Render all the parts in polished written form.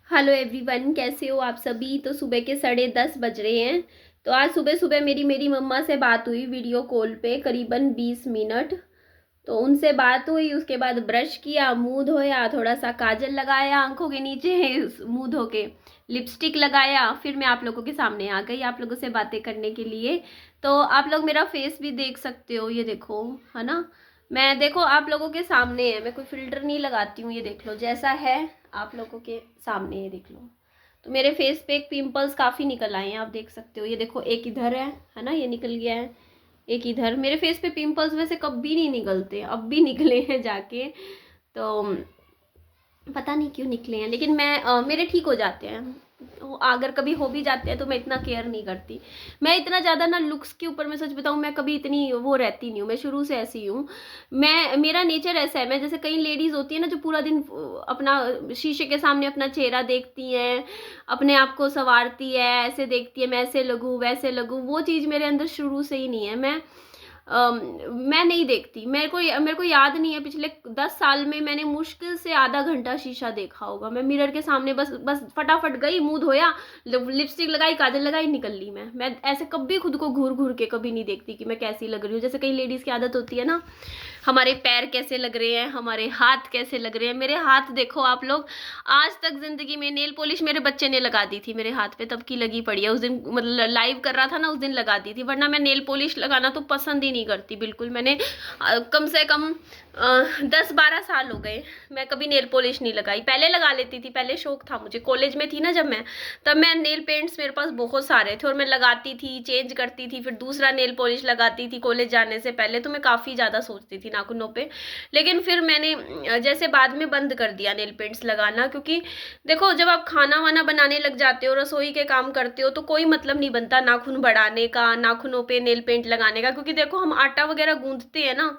Hello everyone, कैसे हो आप सभी। तो सुबह के 10:30 बज रहे हैं। तो आज सुबह सुबह मेरी मम्मा से बात हुई वीडियो कॉल पे करीबन 20 मिनट। तो उनसे बात हुई, उसके बाद ब्रश किया, मुंह धोया, थोड़ा सा काजल लगाया आंखों के नीचे, मुंह धो के लिपस्टिक लगाया, फिर मैं आप लोगों के सामने आ गई आप लोगों से बातें करने के लिए। तो आप लोग मेरा फेस भी देख सकते हो, ये देखो, है ना। मैं देखो आप लोगों के सामने है, मैं कोई फिल्टर नहीं लगाती हूँ, ये देख लो जैसा है आप लोगों के सामने, ये देख लो। तो मेरे फेस पे एक पिंपल्स काफ़ी निकल आए हैं, आप देख सकते हो, ये देखो एक इधर है ना, ये निकल गया है। एक इधर मेरे फेस पे पिंपल्स वैसे कभी नहीं निकलते, अब भी निकले हैं जाके। तो पता नहीं क्यों निकले हैं, लेकिन मेरे ठीक हो जाते हैं। अगर कभी हो भी जाते हैं तो मैं इतना केयर नहीं करती। मैं इतना ज़्यादा ना लुक्स के ऊपर, मैं सच बताऊँ, मैं कभी इतनी वो रहती नहीं हूँ, मैं शुरू से ऐसी हूँ। मेरा नेचर ऐसा है, मैं जैसे कई लेडीज़ होती है ना जो पूरा दिन अपना शीशे के सामने अपना चेहरा देखती हैं, अपने आप को संवारती है, ऐसे देखती है मैं ऐसे लगूँ वैसे लगूँ, वो चीज़ मेरे अंदर शुरू से ही नहीं है। मैं नहीं देखती। मेरे को याद नहीं है पिछले 10 साल में मैंने मुश्किल से आधा घंटा शीशा देखा होगा। मैं मिरर के सामने बस बस फटाफट गई, मुंह धोया, लिपस्टिक लगाई, काजल लगाई, निकल ली। मैं ऐसे कभी खुद को घूर घूर के कभी नहीं देखती कि मैं कैसी लग रही हूँ। जैसे कई लेडीज़ की आदत होती है ना, हमारे पैर कैसे लग रहे हैं, हमारे हाथ कैसे लग रहे हैं। मेरे हाथ देखो आप लोग, आज तक जिंदगी में नेल पॉलिश मेरे बच्चे ने लगा दी थी मेरे हाथ पे, तब की लगी पड़ी है। उस दिन मतलब लाइव कर रहा था ना, उस दिन लगा दी थी, वरना मैं नेल पॉलिश लगाना तो पसंद ही नहीं करती बिल्कुल। मैंने कम से कम 10-12 साल हो गए मैं कभी नेल पॉलिश नहीं लगाई। पहले लगा लेती थी, पहले शौक था मुझे, कॉलेज में थी ना जब मैं, तब मैं नेल पेंट्स मेरे पास बहुत सारे थे और मैं लगाती थी, चेंज करती थी, फिर दूसरा नेल पॉलिश लगाती थी कॉलेज जाने से पहले। तो मैं काफ़ी ज़्यादा सोचती थी नाखूनों पे, लेकिन फिर मैंने जैसे बाद में बंद कर दिया नेल पेंट्स लगाना। क्योंकि देखो जब आप खाना वाना बनाने लग जाते हो, रसोई के काम करते हो, तो कोई मतलब नहीं बनता नाखून बढ़ाने का, नाखूनों पे नेल पेंट लगाने का। क्योंकि देखो हम आटा वगैरह गूंथते हैं ना,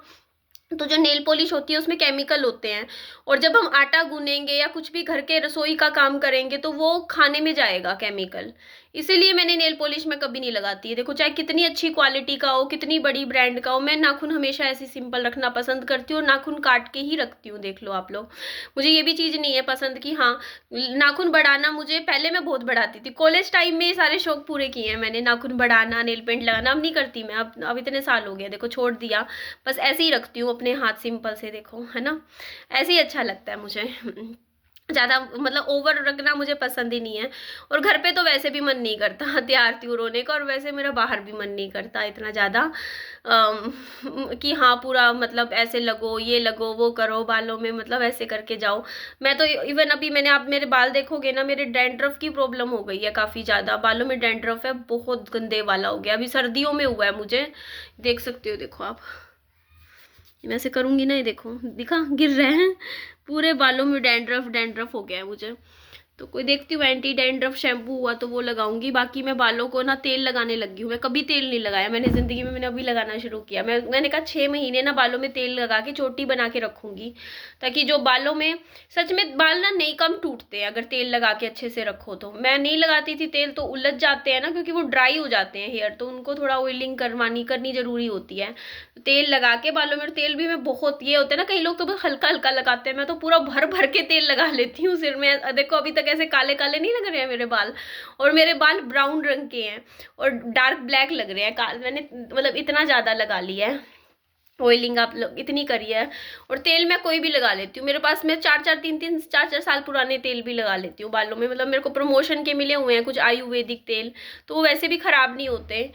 तो जो नेल पॉलिश होती है उसमें केमिकल होते हैं, और जब हम आटा गूनेंगे या कुछ भी घर के रसोई का काम करेंगे तो वो खाने में जाएगा केमिकल। इसीलिए मैंने नेल पॉलिश में कभी नहीं लगाती है। देखो चाहे कितनी अच्छी क्वालिटी का हो, कितनी बड़ी ब्रांड का हो, मैं नाखून हमेशा ऐसे सिंपल रखना पसंद करती हूँ और नाखून काट के ही रखती हूँ। देख लो आप लोग, मुझे ये भी चीज़ नहीं है पसंद कि हाँ नाखून बढ़ाना। मुझे पहले मैं बहुत बढ़ाती थी, कॉलेज टाइम में सारे शौक पूरे किए हैं मैंने, नाखून बढ़ाना, नेल पेंट लगाना। अब नहीं करती मैं, अब इतने साल हो गए, देखो छोड़ दिया। बस ऐसे ही रखती हूँ अपने हाथ सिंपल से, देखो है ना, ऐसे ही अच्छा लगता है मुझे। ज़्यादा मतलब ओवर रखना मुझे पसंद ही नहीं है। और घर पे तो वैसे भी मन नहीं करता तैयार त्योर होने का, और वैसे मेरा बाहर भी मन नहीं करता इतना ज़्यादा कि हाँ पूरा मतलब ऐसे लगो, ये लगो, वो करो, बालों में मतलब ऐसे करके जाओ। मैं तो इवन अभी मैंने, आप मेरे बाल देखोगे ना, मेरे डैंड्रफ की प्रॉब्लम हो गई है काफ़ी ज़्यादा, बालों में डैंड्रफ है, बहुत गंदे वाला हो गया, अभी सर्दियों में हुआ है मुझे, देख सकते हो। देखो आप, मैं ऐसे करूंगी ना, ये देखो दिखा, गिर रहे हैं पूरे बालों में, डैंड्रफ डैंड्रफ हो गया है मुझे। तो कोई देखती हूँ एंटी डैंड्रफ शैम्पू हुआ तो वो लगाऊंगी। बाकी मैं बालों को ना तेल लगाने लगी हूँ, मैं कभी तेल नहीं लगाया मैंने जिंदगी में, मैंने अभी लगाना शुरू किया। मैंने कहा 6 महीने ना बालों में तेल लगा के चोटी बना के रखूंगी, ताकि जो बालों में, सच में बाल ना नहीं कम टूटते हैं अगर तेल लगा के अच्छे से रखो तो। मैं नहीं लगाती थी तेल तो उलझ जाते हैं ना, क्योंकि वो ड्राई हो जाते हैं हेयर, तो उनको थोड़ा ऑयलिंग करनी जरूरी होती है। तेल लगा के बालों में, तेल भी मैं बहुत, ये होता है ना कई लोग तो बस हल्का हल्का लगाते हैं, मैं तो पूरा भर भर के तेल लगा लेती हूँ सिर में। देखो अभी तक ऐसे काले काले नहीं लग रहे हैं मेरे बाल, और मेरे बाल ब्राउन रंग के हैं और डार्क ब्लैक लग रहे हैं। मैंने मतलब इतना ज़्यादा लगा लिया है ऑयलिंग, आप लोग इतनी करी है। और तेल मैं कोई भी लगा लेती हूँ, मेरे पास मैं 4-4 3-3 4-4 साल पुराने तेल भी लगा लेती हूँ बालों में। मतलब मेरे को प्रमोशन के मिले हुए हैं कुछ आयुर्वेदिक तेल, तो वो वैसे भी खराब नहीं होते,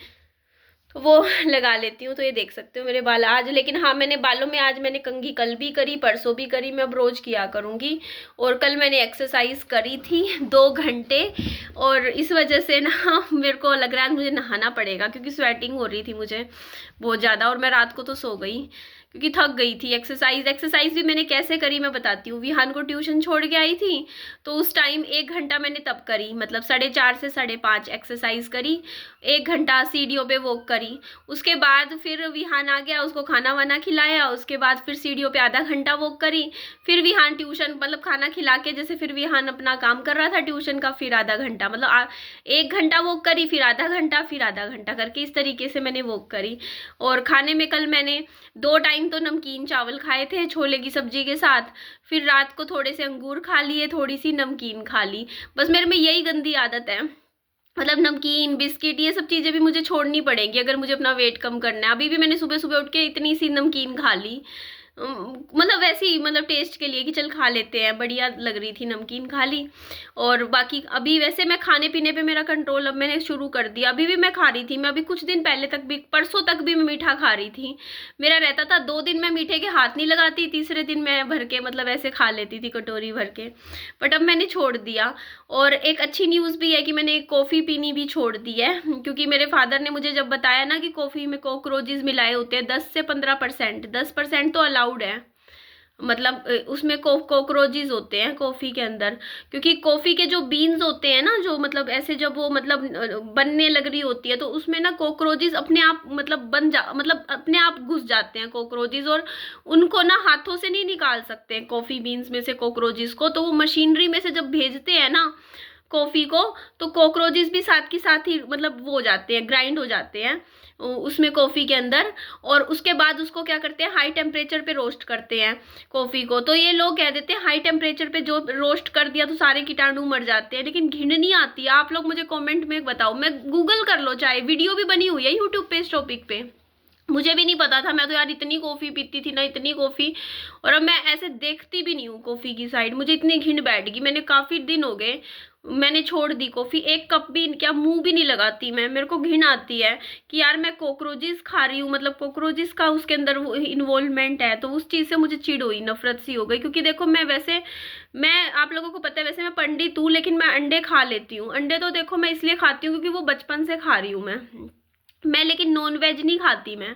तो वो लगा लेती हूँ। तो ये देख सकते हो मेरे बाल आज, लेकिन हाँ मैंने बालों में आज मैंने कंघी कल भी करी, परसों भी करी, मैं अब रोज किया करूँगी। और कल मैंने एक्सरसाइज करी थी 2 घंटे, और इस वजह से ना मेरे को लग रहा है मुझे नहाना पड़ेगा, क्योंकि स्वेटिंग हो रही थी मुझे बहुत ज़्यादा, और मैं रात को तो सो गई क्योंकि थक गई थी। एक्सरसाइज भी मैंने कैसे करी मैं बताती हूँ। विहान को ट्यूशन छोड़ के आई थी, तो उस टाइम 1 घंटा मैंने तब करी, मतलब 4:30 से 5:30 एक्सरसाइज करी, 1 घंटा सीढ़ियों पे वॉक करी। उसके बाद फिर विहान आ गया, उसको खाना वाना खिलाया, उसके बाद फिर सीढ़ियों पे आधा घंटा वॉक करी। फिर विहान ट्यूशन, मतलब खाना खिला के जैसे फिर विहान अपना काम कर रहा था ट्यूशन का, फिर आधा घंटा, मतलब 1 घंटा वॉक करी, फिर आधा घंटा, फिर आधा घंटा करके इस तरीके से मैंने वॉक करी। और खाने में कल मैंने 2 टाइम टाइम तो नमकीन चावल खाए थे छोले की सब्जी के साथ, फिर रात को थोड़े से अंगूर खा लिए, थोड़ी सी नमकीन खा ली। बस मेरे में यही गंदी आदत है, मतलब नमकीन बिस्किट ये सब चीज़ें भी मुझे छोड़नी पड़ेगी अगर मुझे अपना वेट कम करना है। अभी भी मैंने सुबह सुबह उठ के इतनी सी नमकीन खा ली, मतलब वैसे ही, मतलब टेस्ट के लिए कि चल खा लेते हैं, बढ़िया लग रही थी, नमकीन खा ली। और बाकी अभी वैसे मैं खाने पीने पे मेरा कंट्रोल अब मैंने शुरू कर दिया। अभी भी मैं खा रही थी, मैं अभी कुछ दिन पहले तक भी, परसों तक भी मैं मीठा खा रही थी। मेरा रहता था 2 दिन मैं मीठे के हाथ नहीं लगाती, तीसरे दिन मैं भर के मतलब ऐसे खा लेती थी कटोरी भर के, बट अब मैंने छोड़ दिया। और एक अच्छी न्यूज़ भी है कि मैंने कॉफ़ी पीनी भी छोड़ दी है, क्योंकि मेरे फादर ने मुझे जब बताया ना कि कॉफ़ी में कॉकरोचेस मिलाए होते हैं 10 से 15%, 10% तो अलाउड है, मतलब उसमें कॉकरोचेस होते हैं कॉफ़ी के अंदर, क्योंकि कॉफ़ी के जो बीन्स होते हैं ना, जो मतलब ऐसे जब वो मतलब बनने लग रही होती है तो उसमें ना कॉकरोचेस अपने आप मतलब मतलब अपने आप घुस जाते हैं कॉकरोचेस, और उनको ना हाथों से नहीं निकाल सकते हैं कॉफ़ी बीन्स में से कॉकरोचेस को, तो वो मशीनरी में से जब भेजते हैं ना कॉफ़ी को, तो कॉकरोचेस भी साथ के साथ ही मतलब वो हो जाते हैं, ग्राइंड हो जाते हैं उसमें कॉफ़ी के अंदर। और उसके बाद उसको क्या करते हैं, हाई टेम्परेचर पे रोस्ट करते हैं कॉफ़ी को। तो ये लोग कह देते हैं हाई टेम्परेचर पे जो रोस्ट कर दिया तो सारे कीटाणु मर जाते हैं, लेकिन घिन नहीं आती। आप लोग मुझे कमेंट में बताओ, मैं गूगल कर लो, चाहे वीडियो भी बनी हुई है यूट्यूब पे इस टॉपिक पे। मुझे भी नहीं पता था, मैं तो यार इतनी कॉफ़ी पीती थी ना, इतनी कॉफ़ी, और अब मैं ऐसे देखती भी नहीं हूँ कॉफ़ी की साइड, मुझे इतनी घिन बैठ गई। मैंने काफ़ी दिन हो गए, मैंने छोड़ दी कॉफ़ी, एक कप भी क्या मुंह भी नहीं लगाती मैं, मेरे को घिन आती है कि यार मैं कॉकरोचेस खा रही हूँ, मतलब कॉकरोचेस का उसके अंदर वो इन्वॉल्वमेंट है, तो उस चीज़ से मुझे चिढ़ हुई, नफरत सी हो गई। क्योंकि देखो मैं वैसे, मैं आप लोगों को पता है वैसे मैं पंडित हूँ, लेकिन मैं अंडे खा लेती हूँ। अंडे तो देखो मैं इसलिए खाती हूँ क्योंकि वो बचपन से खा रही हूँ मैं लेकिन नॉन वेज नहीं खाती, मैं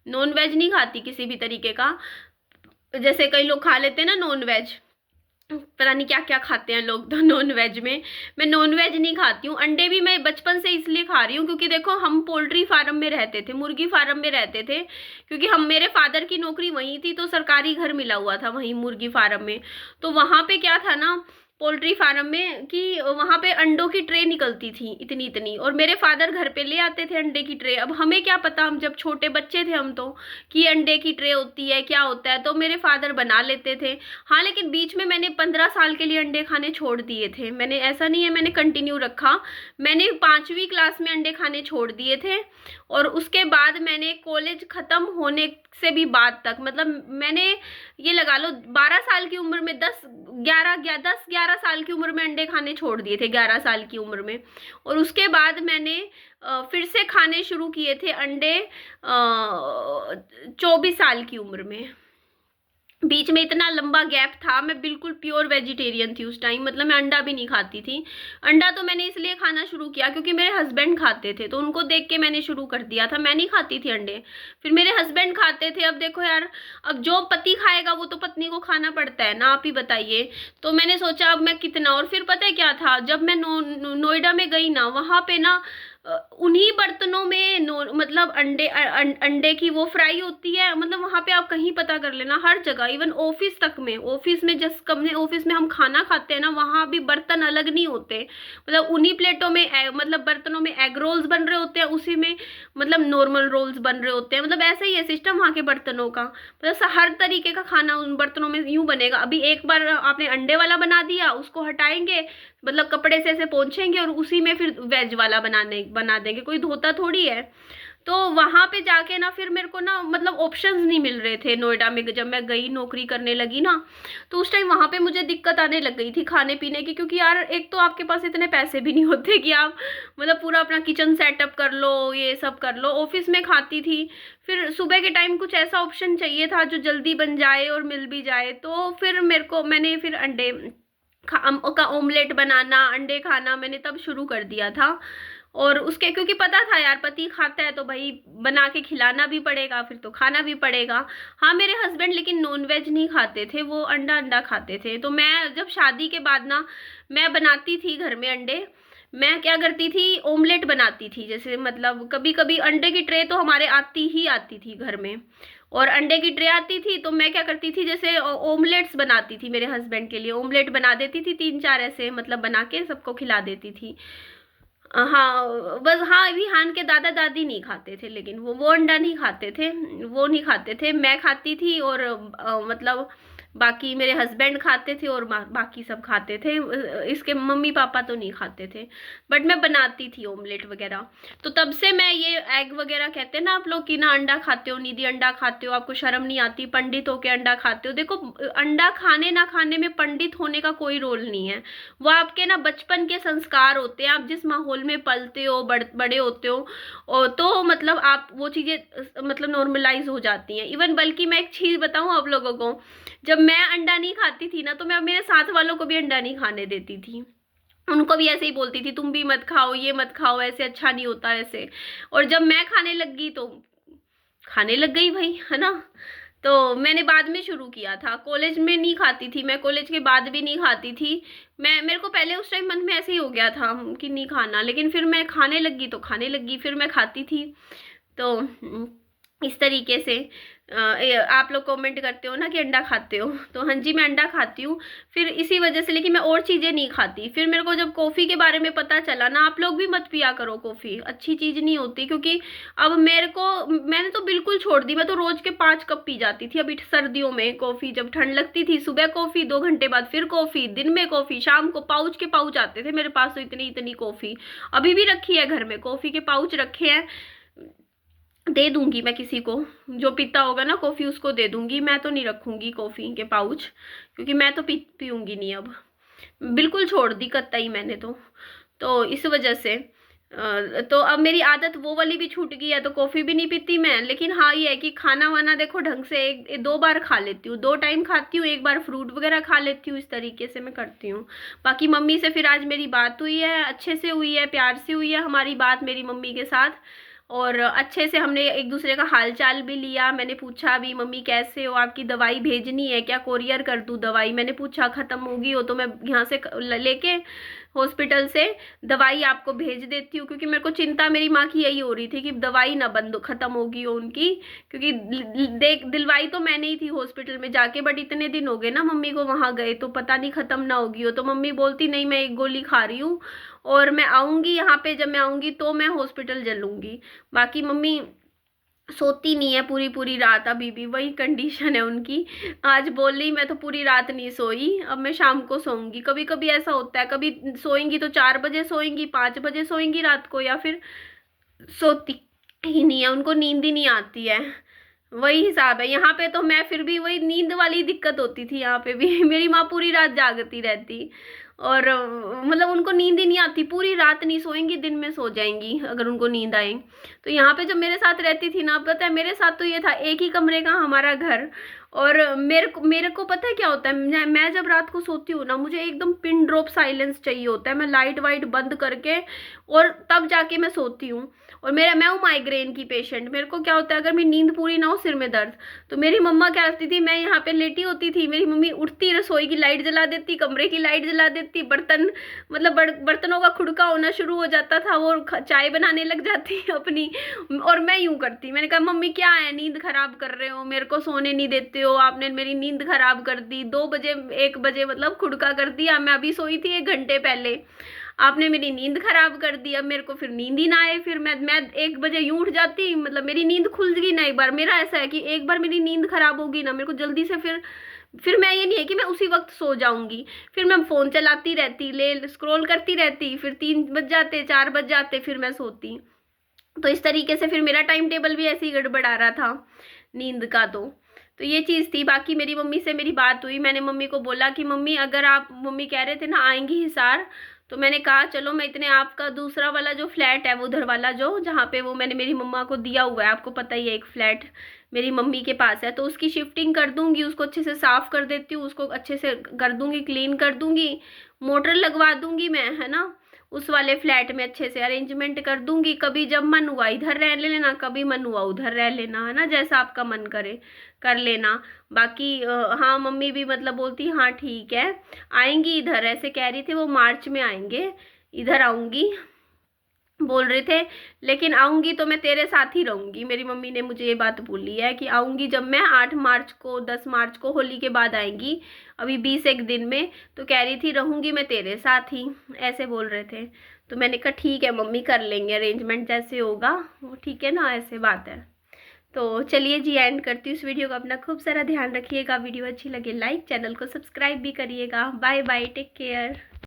नॉन वेज नहीं खाती किसी भी तरीके का। जैसे कई लोग खा लेते हैं ना नॉन वेज, पता नहीं क्या क्या खाते हैं लोग तो नॉन वेज में, मैं नॉन वेज नहीं खाती हूँ। अंडे भी मैं बचपन से इसलिए खा रही हूँ क्योंकि देखो हम पोल्ट्री फार्म में रहते थे, मुर्गी फार्म में रहते थे, क्योंकि हम, मेरे फादर की नौकरी वहीं थी, तो सरकारी घर मिला हुआ था वहीं मुर्गी फार्म में। तो वहां पे क्या था ना पोल्ट्री फार्म में, कि वहां पे अंडों की ट्रे निकलती थी इतनी इतनी, और मेरे फादर घर पे ले आते थे अंडे की ट्रे। अब हमें क्या पता, हम जब छोटे बच्चे थे हम तो, कि अंडे की ट्रे होती है क्या होता है, तो मेरे फादर बना लेते थे। हाँ, लेकिन बीच में मैंने 15 साल के लिए अंडे खाने छोड़ दिए थे मैंने, ऐसा नहीं है मैंने कंटिन्यू रखा, मैंने 5वीं क्लास में अंडे खाने छोड़ दिए थे। और उसके बाद मैंने कॉलेज खत्म होने से भी बाद तक, मतलब मैंने ये लगा लो 12 साल की उम्र में, 10 11 साल की उम्र में अंडे खाने छोड़ दिए थे, 11 साल की उम्र में। और उसके बाद मैंने फिर से खाने शुरू किए थे अंडे 24 साल की उम्र में। बीच में इतना लंबा गैप था, मैं बिल्कुल प्योर वेजिटेरियन थी उस टाइम, मतलब मैं अंडा भी नहीं खाती थी। अंडा तो मैंने इसलिए खाना शुरू किया क्योंकि मेरे हस्बैंड खाते थे, तो उनको देख के मैंने शुरू कर दिया था, मैं नहीं खाती थी अंडे, फिर मेरे हस्बैंड खाते थे। अब देखो यार, अब जो पति खाएगा वो तो पत्नी को खाना पड़ता है ना, आप ही बताइए। तो मैंने सोचा अब मैं कितना, और फिर पता है क्या था, जब मैं नोएडा में गई ना, वहां पे ना उन्हीं बर्तनों में मतलब अंडे की वो फ्राई होती है, मतलब वहां पे आप कहीं पता कर लेना, हर जगह, इवन ऑफिस तक में, ऑफिस में जिस कंपनी ऑफिस में हम खाना खाते हैं ना, वहां भी बर्तन अलग नहीं होते, मतलब उन्हीं प्लेटों में मतलब बर्तनों में एग रोल्स बन रहे होते हैं, उसी में मतलब नॉर्मल रोल्स बन रहे होते हैं, मतलब ऐसा ही है सिस्टम वहां के बर्तनों का, मतलब हर तरीके का खाना उन बर्तनों में यूं बनेगा। अभी एक बार आपने अंडे वाला बना दिया, उसको हटाएंगे, मतलब कपड़े से ऐसे पोंछेंगे और उसी में फिर वेज वाला बना देंगे, कोई धोता थोड़ी है। तो वहां पे जाके ना फिर मेरे को ना मतलब ऑप्शंस नहीं मिल रहे थे नोएडा में, जब मैं गई नौकरी करने लगी ना, तो उस टाइम वहां पे मुझे दिक्कत आने लग गई थी खाने पीने की, क्योंकि यार एक तो आपके पास इतने पैसे भी नहीं होते कि आप मतलब पूरा अपना किचन सेटअप कर लो, ये सब कर लो। ऑफिस में खाती थी, फिर सुबह के टाइम कुछ ऐसा ऑप्शन चाहिए था जो जल्दी बन जाए और मिल भी जाए, तो फिर मैंने फिर अंडे का ऑमलेट बनाना, अंडे खाना मैंने तब शुरू कर दिया था। और उसके क्योंकि पता था यार पति खाता है तो भाई बना के खिलाना भी पड़ेगा, फिर तो खाना भी पड़ेगा। हाँ, मेरे हस्बैंड लेकिन नॉन वेज नहीं खाते थे, वो अंडा खाते थे। तो मैं जब शादी के बाद ना, मैं बनाती थी घर में अंडे, मैं क्या करती थी, ऑमलेट बनाती थी, जैसे मतलब कभी कभी अंडे की ट्रे तो हमारे आती थी घर में, और अंडे की ट्रे आती थी, तो मैं क्या करती थी, जैसे ऑमलेट्स बनाती थी मेरे हस्बैंड के लिए, ऑमलेट बना देती थी 3 4 ऐसे, मतलब बना के सबको खिला देती थी। हाँ बस, हाँ विहान के दादा दादी नहीं खाते थे, लेकिन वो अंडा नहीं खाते थे, वो नहीं खाते थे। मैं खाती थी, और मतलब बाकी मेरे हस्बैंड खाते थे, और बाकी सब खाते थे। इसके मम्मी पापा तो नहीं खाते थे, बट मैं बनाती थी ऑमलेट वगैरह। तो तब से मैं ये एग वगैरह, कहते हैं ना आप लोग कि ना अंडा खाते हो, निधि अंडा खाते हो, आपको शर्म नहीं आती, पंडित होके अंडा खाते हो। देखो, अंडा खाने ना खाने में पंडित होने का कोई रोल नहीं है। वो आपके ना बचपन के संस्कार होते हैं, आप जिस माहौल में पलते हो, बड़े होते हो, और तो मतलब आप वो चीजें मतलब नॉर्मलाइज हो जाती हैं। इवन बल्कि मैं एक चीज बताऊं आप लोगों को, जब मैं अंडा नहीं खाती थी ना, तो मैं मेरे साथ वालों को भी अंडा नहीं खाने देती थी। उनको भी ऐसे ही बोलती थी, तुम भी मत खाओ, ये मत खाओ, ऐसे अच्छा नहीं होता ऐसे। और जब मैं खाने लग गई तो खाने लग गई भाई, है ना। तो मैंने बाद में शुरू किया था, कॉलेज में नहीं खाती थी मैं, कॉलेज के बाद भी नहीं खाती थी मैं। मेरे को पहले उस टाइम मन में ऐसे ही हो गया था कि नहीं खाना, लेकिन फिर मैं खाने लगी तो खाने लगी, फिर मैं खाती थी। तो इस तरीके से आप लोग कमेंट करते हो ना कि अंडा खाते हो, तो हाँ जी मैं अंडा खाती हूँ। फिर इसी वजह से, लेकिन मैं और चीज़ें नहीं खाती। फिर मेरे को जब कॉफ़ी के बारे में पता चला ना, आप लोग भी मत पिया करो कॉफ़ी, अच्छी चीज़ नहीं होती। क्योंकि अब मैंने तो बिल्कुल छोड़ दी। मैं तो रोज के 5 कप पी जाती थी अभी सर्दियों में कॉफ़ी। जब ठंड लगती थी, सुबह कॉफ़ी, 2 घंटे बाद फिर कॉफ़ी, दिन में कॉफ़ी, शाम को पाउच के पाउच आते थे मेरे पास, तो इतनी इतनी कॉफ़ी अभी भी रखी है घर में, कॉफ़ी के पाउच रखे हैं। दे दूंगी मैं किसी को, जो पीता होगा ना कॉफी उसको दे दूंगी। मैं तो नहीं रखूंगी कॉफी के पाउच, क्योंकि मैं तो पीऊंगी नहीं अब, बिल्कुल छोड़ दी कतई मैंने तो इस वजह से तो अब मेरी आदत वो वाली भी छूट गई है, तो कॉफी भी नहीं पीती मैं। लेकिन हाँ ये है कि खाना वाना देखो ढंग से 1-2 बार खा लेती हूँ, 2 टाइम खाती हूँ, एक बार फ्रूट वगैरह खा लेती हूँ, इस तरीके से मैं करती हूँ। बाकी मम्मी से फिर आज मेरी बात हुई है, अच्छे से हुई है, प्यार से हुई है हमारी बात मेरी मम्मी के साथ। और अच्छे से हमने एक दूसरे का हाल चाल भी लिया। मैंने पूछा भी, मम्मी कैसे हो, आपकी दवाई भेजनी है क्या, कोरियर कर दूं दवाई, मैंने पूछा खत्म होगी हो तो मैं यहाँ से लेके हॉस्पिटल से दवाई आपको भेज देती हूँ। क्योंकि मेरे को चिंता मेरी माँ की यही हो रही थी कि दवाई ना बंद खत्म होगी हो उनकी। क्योंकि देख दिलवाई तो मैंने ही थी हॉस्पिटल में जाके, बट इतने दिन हो गए ना मम्मी को वहां गए, तो पता नहीं खत्म ना होगी हो। तो मम्मी बोलती नहीं मैं एक गोली खा रही हूँ, और मैं आऊंगी यहाँ पे, जब मैं आऊंगी तो मैं हॉस्पिटल चलूंगी। बाकी मम्मी सोती नहीं है पूरी पूरी रात, अभी भी वही कंडीशन है उनकी। आज बोल रही मैं तो पूरी रात नहीं सोई, अब मैं शाम को सोऊंगी। कभी कभी ऐसा होता है, कभी सोएंगी तो 4 बजे सोएंगी, 5 बजे सोएंगी रात को, या फिर सोती ही नहीं है, उनको नींद ही नहीं आती है। वही हिसाब है यहाँ पे। तो मैं फिर भी वही नींद वाली दिक्कत होती थी यहाँ पे भी मेरी माँ पूरी रात जागती रहती, और मतलब उनको नींद ही नहीं आती, पूरी रात नहीं सोएंगी, दिन में सो जाएंगी अगर उनको नींद आए। तो यहाँ पे जब मेरे साथ रहती थी ना, पता है मेरे साथ तो ये था, एक ही कमरे का हमारा घर। और मेरे को पता है क्या होता है, मैं जब रात को सोती हूँ ना, मुझे एकदम पिन ड्रॉप साइलेंस चाहिए होता है। मैं लाइट वाइट बंद करके और तब जाके मैं सोती हूँ। और मैं हूँ माइग्रेन की पेशेंट। मेरे को क्या होता है, अगर मेरी नींद पूरी ना हो, सिर में दर्द, तो मेरी मम्मा क्या करती थी, मैं यहाँ पे लेटी होती थी, मेरी मम्मी उठती, रसोई की लाइट जला देती, कमरे की लाइट जला देती, बर्तन मतलब बर्तनों का खुड़का होना शुरू हो जाता था, वो चाय बनाने लग जाती अपनी। और मैं यूं करती, मैंने कहा मम्मी क्या है, नींद खराब कर रहे हो, मेरे को सोने नहीं देते हो, आपने मेरी नींद खराब कर दी। 2 बजे 1 बजे मतलब खुड़का कर दिया, मैं अभी सोई थी 1 घंटे पहले, आपने मेरी नींद खराब कर दी। अब मेरे को फिर नींद ही ना आए, फिर मैं 1 बजे यूं उठ जाती, मतलब मेरी नींद खुल गई ना एक बार। मेरा ऐसा है कि एक बार मेरी नींद खराब होगी ना, मेरे को जल्दी से फिर मैं, ये नहीं है कि मैं उसी वक्त सो जाऊंगी, फिर मैं फोन चलाती रहती, ले स्क्रॉल करती रहती, फिर 3 बज जाते, 4 बज जाते, फिर मैं सोती। तो इस तरीके से फिर मेरा टाइम टेबल भी ऐसे ही गड़बड़ा रहा था नींद का। तो ये चीज़ थी। बाकी मेरी मम्मी से मेरी बात हुई, मैंने मम्मी को बोला कि मम्मी अगर आप, मम्मी कह रहे थे ना आएंगी हिसार, तो मैंने कहा चलो मैं इतने, आपका दूसरा वाला जो फ्लैट है वो उधर वाला जो जहाँ पे वो मैंने मेरी मम्मा को दिया हुआ है, आपको पता ही है, एक फ्लैट मेरी मम्मी के पास है, तो उसकी शिफ्टिंग कर दूंगी, उसको अच्छे से साफ कर देती हूँ, उसको अच्छे से कर दूंगी, क्लीन कर दूंगी, मोटर लगवा दूंगी मैं, है ना। उस वाले फ्लैट में अच्छे से अरेंजमेंट कर दूंगी, कभी जब मन हुआ इधर रह लेना, कभी मन हुआ उधर रह लेना, है ना, जैसा आपका मन करे कर लेना। बाकी हाँ मम्मी भी मतलब बोलती हाँ ठीक है, आएंगी इधर, ऐसे कह रही थी वो, मार्च में आएंगे, इधर आऊंगी। बोल रहे थे, लेकिन आऊँगी तो मैं तेरे साथ ही रहूँगी। मेरी मम्मी ने मुझे ये बात बोली है कि आऊँगी जब मैं 8 मार्च को, 10 मार्च को, होली के बाद आएंगी, अभी 20 एक दिन में। तो कह रही थी रहूँगी मैं तेरे साथ ही, ऐसे बोल रहे थे। तो मैंने कहा ठीक है मम्मी, कर लेंगे अरेंजमेंट, जैसे होगा वो ठीक है ना, ऐसे बात है। तो चलिए जी, एंड करती हूँ इस वीडियो को। अपना खूब सारा ध्यान रखिएगा। वीडियो अच्छी लगे लाइक, चैनल को सब्सक्राइब भी करिएगा। Bye bye, take care.